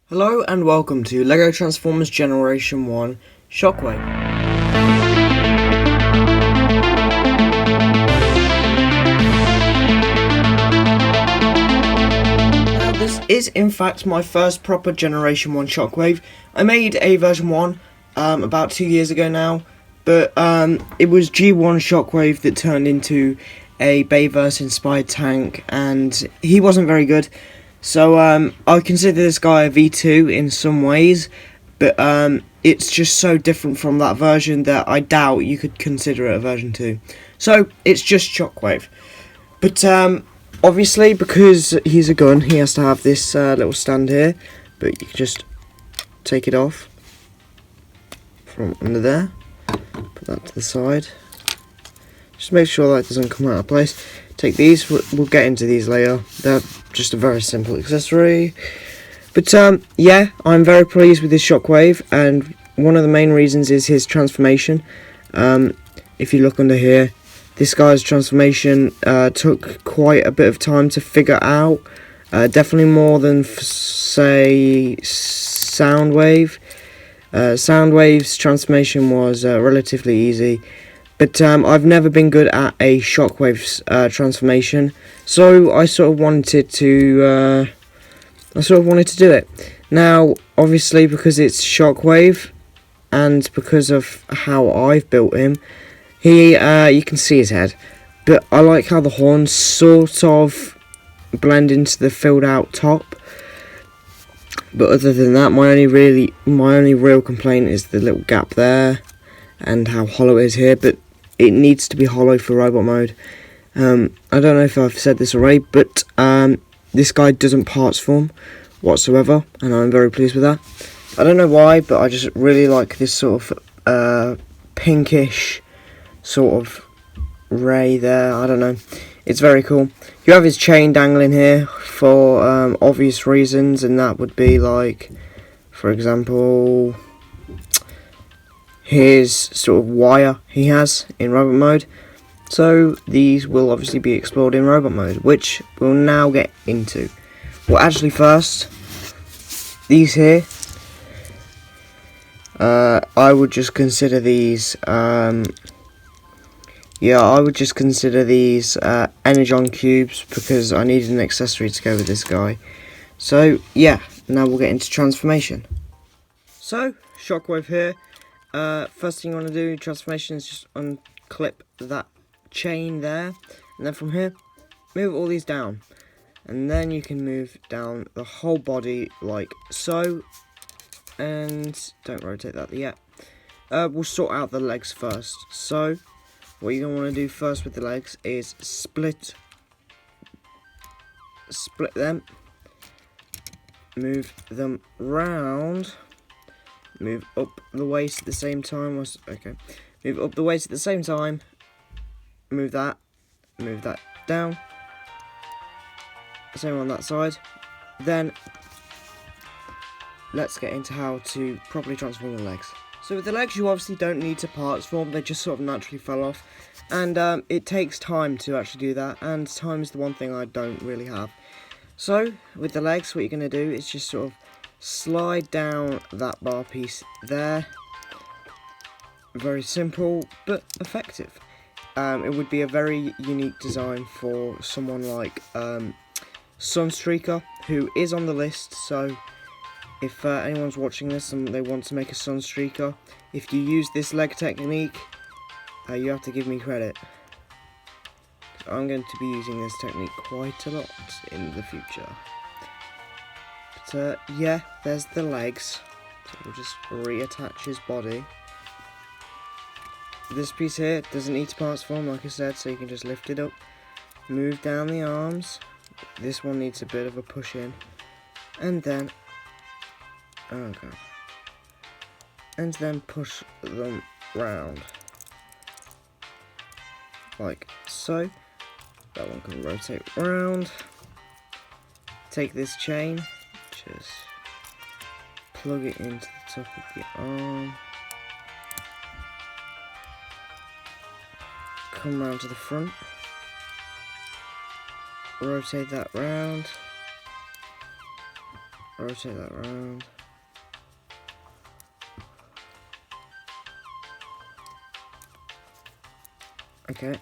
Hello and welcome to LEGO Transformers Generation 1 Shockwave. Now this is in fact my first proper Generation 1 Shockwave. I made a version 1 about 2 years ago now, but it was G1 Shockwave that turned into a Bayverse inspired tank, and he wasn't very good. So I consider this guy a V2 in some ways, but it's just so different from that version that I doubt you could consider it a version 2. So it's just Shockwave. But obviously, because he's a gun, he has to have this little stand here, but you can just take it off from under there, put that to the side. Just make sure that doesn't come out of place. Take these, we'll get into these later. They're just a very simple accessory. But yeah, I'm very pleased with this Shockwave, and one of the main reasons is his transformation. If you look under here, this guy's transformation took quite a bit of time to figure out. Definitely more than, say, Soundwave. Soundwave's transformation was relatively easy. But I've never been good at a Shockwave's transformation, so I sort of wanted to do it. Now, obviously, because it's Shockwave, and because of how I've built him, you can see his head. But I like how the horns sort of blend into the filled out top. But other than that, my only real complaint is the little gap there, and how hollow it is here. But it needs to be hollow for robot mode. I don't know if I've said this already, but this guy doesn't parts form whatsoever, and I'm very pleased with that. I don't know why, but I just really like this sort of pinkish sort of ray there. I don't know. It's very cool. You have his chain dangling here for obvious reasons, and that would be like, for example, his sort of wire he has in robot mode. So these will obviously be explored in robot mode, which we'll now get into. Well, actually first, these here, I would just consider these Energon cubes, because I needed an accessory to go with this guy. So yeah, now we'll get into transformation. So, Shockwave here. First thing you want to do in transformation is just unclip that chain there, and then from here, move all these down, and then you can move down the whole body like so, and don't rotate that yet. We'll sort out the legs first. So what you're going to want to do first with the legs is split them, move them round, move up the waist at the same time. Move up the waist at the same time, move that down, same on that side. Then let's get into how to properly transform the legs. So with the legs, you obviously don't need to parts form, they just sort of naturally fell off, and it takes time to actually do that, and time is the one thing I don't really have. So with the legs, what you're going to do is just sort of slide down that bar piece there. Very simple but effective. It would be a very unique design for someone like Sunstreaker, who is on the list. So if anyone's watching this and they want to make a Sunstreaker, if you use this leg technique, you have to give me credit. I'm going to be using this technique quite a lot in the future. But yeah, there's the legs. So we'll just reattach his body. This piece here doesn't need to parts form, like I said, so you can just lift it up, move down the arms. This one needs a bit of a push in, and then push them round like so. That one can rotate round. Take this chain, just plug it into the top of the arm, come round to the front, rotate that round, rotate that around. Okay.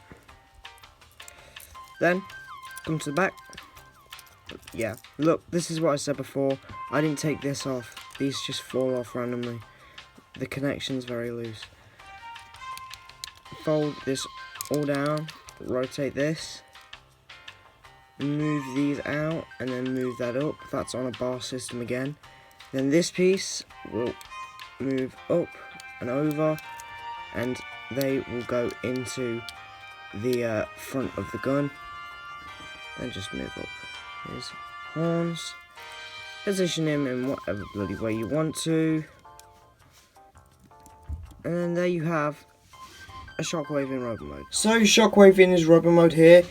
Then, come to the back. Yeah, look, this is what I said before. I didn't take this off. These just fall off randomly. The connection's very loose. Fold this all down. Rotate this. Move these out, and then move that up. That's on a bar system again. Then this piece will move up and over, and they will go into the front of the gun. And just move up. Here's horns. Position him in whatever bloody way you want to. And then there you have a shockwave in robo mode. So shockwave in his robo mode here.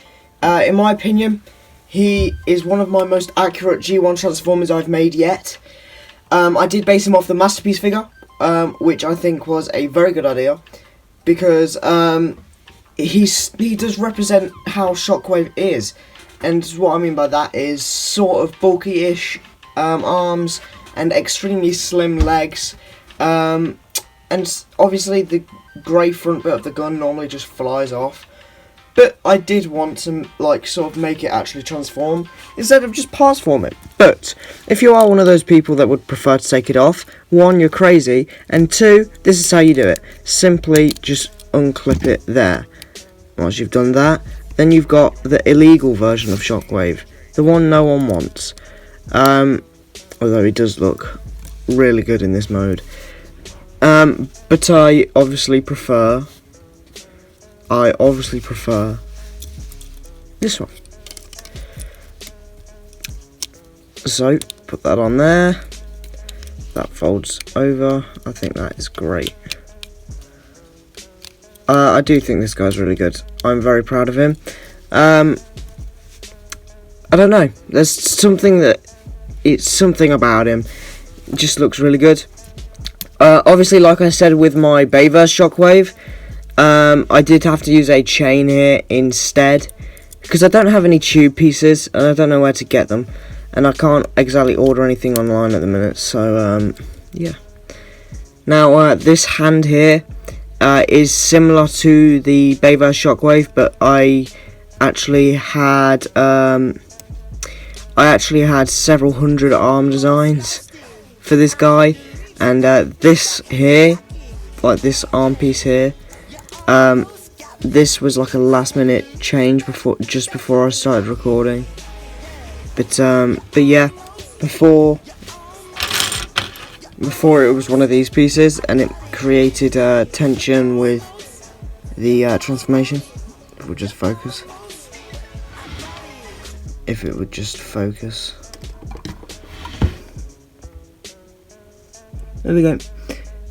In my opinion, he is one of my most accurate G1 Transformers I've made yet. I did base him off the Masterpiece figure, which I think was a very good idea, because he does represent how Shockwave is, and what I mean by that is sort of bulky-ish arms and extremely slim legs, and obviously the grey front bit of the gun normally just flies off. But I did want to, like, sort of make it actually transform, instead of just pass form it. But, if you are one of those people that would prefer to take it off, 1, you're crazy, and 2, this is how you do it. Simply just unclip it there. Once you've done that, then you've got the illegal version of Shockwave. The one no one wants. Although he does look really good in this mode. But I obviously prefer this one. So, put that on there. That folds over. I think that is great. I do think this guy's really good. I'm very proud of him. I don't know. There's something about him. It just looks really good. Obviously, like I said with my Bayverse Shockwave, I did have to use a chain here instead, because I don't have any tube pieces and I don't know where to get them, and I can't exactly order anything online at the minute, so yeah. Now this hand here is similar to the Bayverse Shockwave, but I actually had several hundred arm designs for this guy, and this here, like this arm piece here, this was like a last minute change just before I started recording. But yeah, before it was one of these pieces, and it created tension with the transformation. If it would just focus. There we go.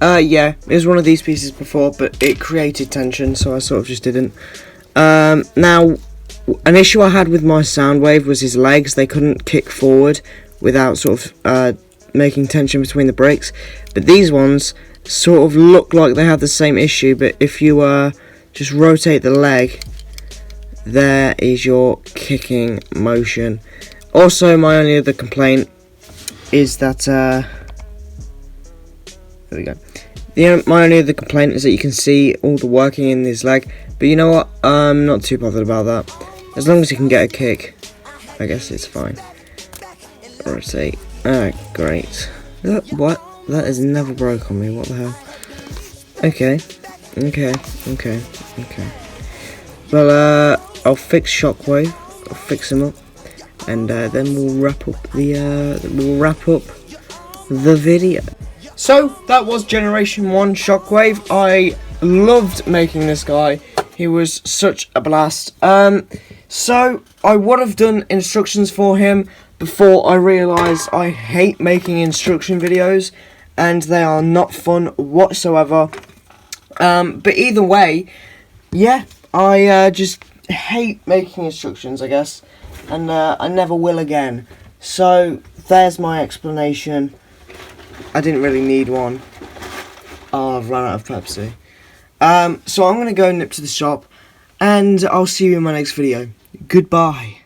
Yeah, it was one of these pieces before, but it created tension, so I sort of just didn't. Now, an issue I had with my Soundwave was his legs. They couldn't kick forward without sort of making tension between the brakes. But these ones sort of look like they have the same issue, but if you just rotate the leg, there is your kicking motion. Also, my only other complaint is that there we go. My only other complaint is that you can see all the working in this leg, but you know what? I'm not too bothered about that. As long as you can get a kick, I guess it's fine. Rotate. Alright, great. What? That has never broke on me. What the hell? Okay. Well, I'll fix Shockwave. I'll fix him up, and then we'll wrap up the video. So, that was Generation 1 Shockwave. I loved making this guy. He was such a blast. So, I would have done instructions for him before I realised I hate making instruction videos, and they are not fun whatsoever. But either way, yeah, I just hate making instructions, I guess, and I never will again. So, there's my explanation. I didn't really need one. Oh, I've run out of Pepsi. So I'm going to go nip to the shop, and I'll see you in my next video. Goodbye.